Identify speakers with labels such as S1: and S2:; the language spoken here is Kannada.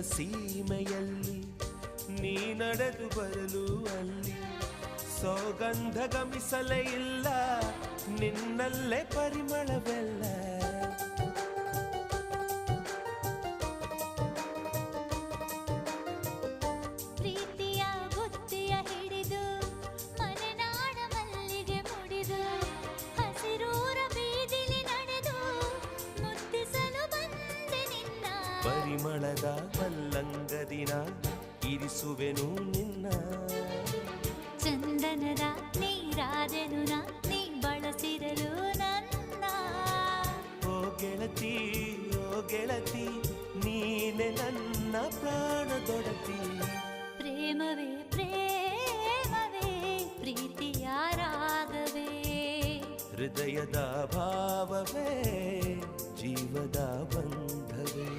S1: ಸೀಮೆಯಲ್ಲಿ ನೀ ನಡೆದು ಬರಲು ಅಲ್ಲಿ ಸೌಗಂಧ ಗಮಿಸಲೇ ಇಲ್ಲ ನಿನ್ನಲ್ಲೇ ಪರಿಮಳವೆಲ್ಲ
S2: ಪ್ರೀತಿಯ ಬುತ್ತಿಯ ಹಿಡಿದು ಮಲೆನಾಡ ಮಲ್ಲಿಗೆ ಮುಡಿದು ಹಸಿರೂರ ಬೀದಿಲಿ ನಡೆದು ಮುತ್ತಿಸಲು ಬಂದೆ ನಿನ್ನ
S1: ಪರಿಮಳದ ಮಲ್ಲಂಗದಿನ ಇರಿಸುವೆನು ನಿನ್ನ
S2: ಚಂದನದ ನೀರಾದೆನು ನೀ ಬಳಸಿರಲು ನನ್ನ
S1: ಓ ಗೆಳತಿ ಓ ಗೆಳತಿ ನೀನೆ ನನ್ನ ಪ್ರಾಣದೊಡತಿ
S2: ಪ್ರೇಮವೇ ಪ್ರೇಮವೇ ಪ್ರೀತಿಯ ರಾಗವೇ
S1: ಹೃದಯದ ಭಾವವೇ ಜೀವದ ಬಂಧವೇ